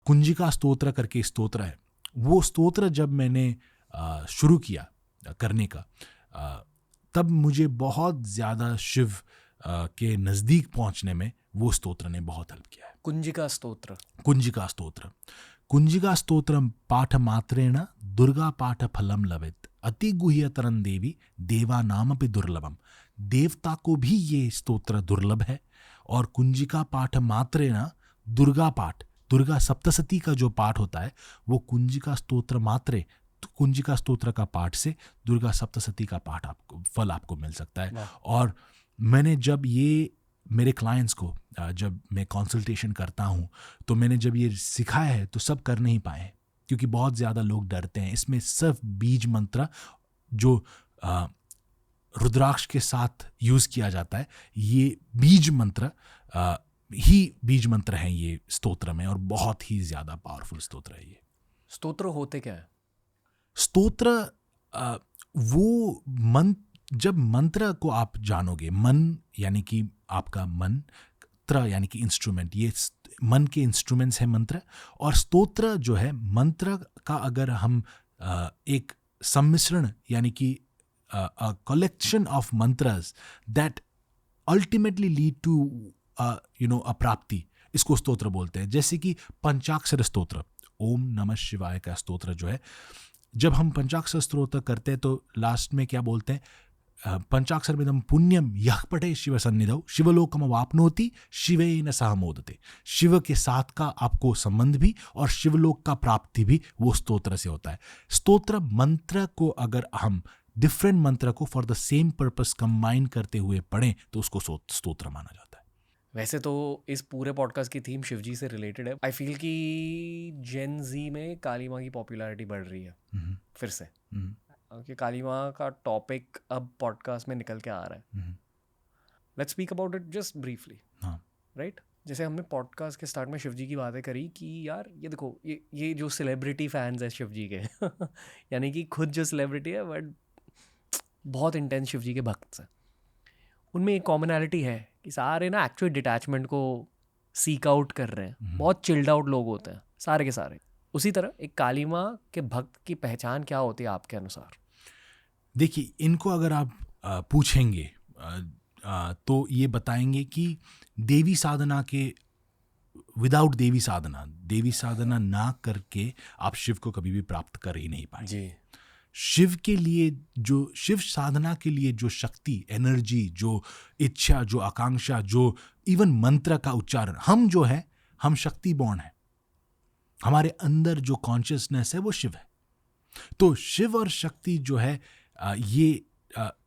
कुंजिका स्तोत्र करके स्तोत्र है, वो स्तोत्र जब मैंने शुरू किया करने का, तब मुझे बहुत ज़्यादा शिव के नज़दीक पहुंचने में वो स्तोत्र ने बहुत हेल्प किया है। कुंजिका स्तोत्र। कुंजिका स्तोत्र, कुंजिका स्तोत्रम पाठ मात्रेण दुर्गा पाठ फलम लवेत अति गुह्यतरं देवी देवा नामपि दुर्लभम। देवता को भी ये स्तोत्र दुर्लभ है, और कुंजिका पाठ मात्रेण दुर्गा पाठ, दुर्गा सप्तशती का जो पाठ होता है वो कुंजिका स्तोत्र मात्रे, कुंजिका स्तोत्र का पाठ से दुर्गा सप्तशती का पाठ आपको फल आपको मिल सकता है। और मैंने जब ये मेरे क्लाइंट्स को जब मैं कंसल्टेशन करता हूँ तो मैंने जब ये सिखाया है तो सब कर नहीं पाए, क्योंकि बहुत ज़्यादा लोग डरते हैं। इसमें सिर्फ बीज मंत्र जो रुद्राक्ष के साथ यूज़ किया जाता है, ये बीज मंत्र ही बीज मंत्र हैं ये स्तोत्र में, और बहुत ही ज़्यादा पावरफुल स्तोत्र है ये। स्तोत्र होते क्या है? स्तोत्र वो जब मंत्र को आप जानोगे, मन यानी कि आपका मंत्र यानी कि इंस्ट्रूमेंट, ये मन के इंस्ट्रूमेंट्स हैं मंत्र, और स्तोत्र जो है मंत्र का अगर हम एक सम्मिश्रण यानी कि collection of mantras that ultimately lead to a prapti, इसको स्तोत्र बोलते हैं। जैसे कि पंचाक्षर स्तोत्र, ओम नमः शिवाय का स्तोत्र जो है, जब हम पंचाक्षर स्तोत्र करते हैं तो लास्ट में क्या बोलते हैं? पंचाक्षर मिदं पुण्यम यः पठे शिव सन्निधौ शिवलोकम वाप्नोति शिवेन सह मोदते। शिव के साथ का आपको संबंध भी और शिवलोक का प्राप्ति भी वो स्तोत्र से होता है। स्तोत्र मंत्र को अगर हम डिफरेंट मंत्र को for the same purpose combine करते हुए पढ़ें तो उसको स्तोत्र माना जाता है। वैसे तो इस पूरे पॉडकास्ट की थीम शिवजी से रिलेटेड है। आई फील कि जेन जी में काली माँ की पॉपुलैरिटी बढ़ रही है फिर से, क्योंकि काली माँ का टॉपिक अब पॉडकास्ट में निकल के आ रहा है। Let's speak about it just briefly, right? जैसे हमने पॉडकास्ट के स्टार्ट में शिवजी की बातें करी कि यार ये देखो, ये जो सेलिब्रिटी फैंस हैं शिवजी के यानी कि खुद जो सेलिब्रिटी है बट बहुत इंटेंस शिवजी के भक्त हैं, उनमें एक कॉमनैलिटी है कि सारे ना एक्चुअल डिटैचमेंट को सीक आउट कर रहे हैं। बहुत चिल्ड आउट लोग होते हैं सारे के सारे। उसी तरह एक काली माँ के भक्त की पहचान क्या होती है आपके अनुसार? देखिए, इनको अगर आप पूछेंगे तो ये बताएंगे कि देवी साधना के विदाउट देवी साधना ना करके आप शिव को कभी भी प्राप्त कर ही नहीं पाएंगे जी। शिव के लिए जो शिव साधना के लिए जो शक्ति, एनर्जी, जो इच्छा, जो आकांक्षा, जो इवन मंत्र का उच्चारण, हम जो है हम शक्ति बॉर्न है, हमारे अंदर जो कॉन्शियसनेस है वो शिव है। तो शिव और शक्ति जो है ये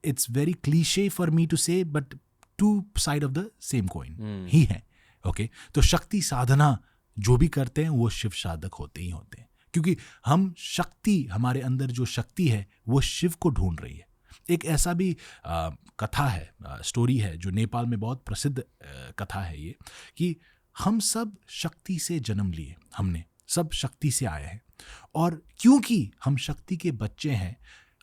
it's very cliché for me to say but two side of the same coin ही है। ओके, तो शक्ति साधना जो भी करते हैं वो शिव साधक होते ही होते हैं, क्योंकि हम शक्ति, हमारे अंदर जो शक्ति है वो शिव को ढूंढ रही है। एक ऐसा भी कथा है, स्टोरी है जो नेपाल में बहुत प्रसिद्ध कथा है ये, कि हम सब शक्ति से जन्म लिए, हमने सब शक्ति से आए हैं, और क्योंकि हम शक्ति के बच्चे हैं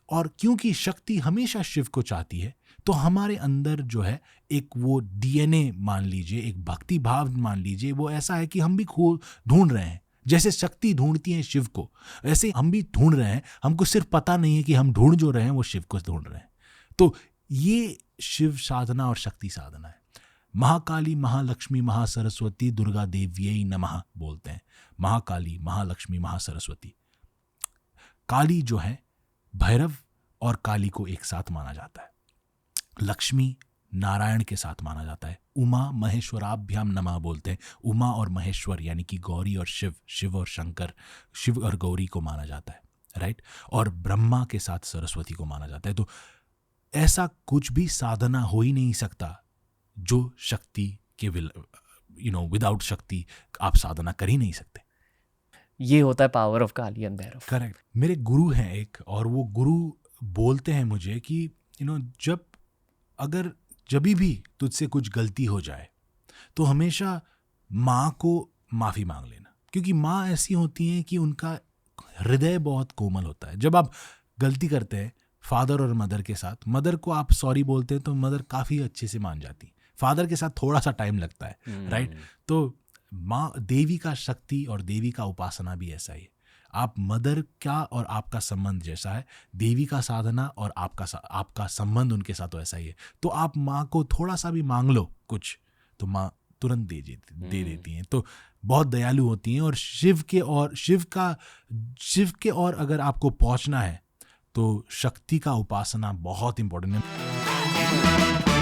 और क्योंकि शक्ति हमेशा शिव को चाहती है, तो हमारे अंदर जो है एक वो डीएनए मान लीजिए, एक भक्ति भाव मान लीजिए, वो ऐसा है कि हम भी ढूंढ रहे हैं। जैसे शक्ति ढूंढती है शिव को, ऐसे हम भी ढूंढ रहे हैं। हमको सिर्फ पता नहीं है कि हम ढूंढ जो रहे हैं वो शिव को ढूंढ रहे हैं। तो ये शिव साधना और शक्ति साधना है। महाकाली, महालक्ष्मी, महासरस्वती, दुर्गा देव्यै नमः बोलते हैं। महाकाली, महालक्ष्मी, महासरस्वती। काली जो है भैरव और काली को एक साथ माना जाता है। लक्ष्मी नारायण के साथ माना जाता है। उमा महेश्वराभ्याम नमः बोलते हैं। उमा और महेश्वर यानी कि गौरी और शिव, शिव और शंकर, शिव और गौरी को माना जाता है, राइट? और ब्रह्मा के साथ सरस्वती को माना जाता है। तो ऐसा कुछ भी साधना हो ही नहीं सकता जो शक्ति के विदाउट शक्ति आप साधना कर ही नहीं सकते। ये होता है power of Kali and Bhairav. Correct. मेरे गुरु हैं एक, और वो गुरु बोलते हैं मुझे कि जब भी तुझसे कुछ गलती हो जाए तो हमेशा माँ को माफ़ी मांग लेना, क्योंकि माँ ऐसी होती हैं कि उनका हृदय बहुत कोमल होता है। जब आप गलती करते हैं फादर और मदर के साथ, मदर को आप सॉरी बोलते हैं तो मदर काफ़ी अच्छे से मान जाती, फादर के साथ थोड़ा सा टाइम लगता है, राइट? तो माँ देवी का शक्ति और देवी का उपासना भी ऐसा ही है। आप मदर का और आपका संबंध जैसा है, देवी का साधना और आपका संबंध उनके साथ वैसा ही है। तो आप माँ को थोड़ा सा भी मांग लो कुछ, तो माँ तुरंत दे देती हैं। तो बहुत दयालु होती हैं। और शिव के और अगर आपको पहुंचना है तो शक्ति का उपासना बहुत इंपॉर्टेंट है।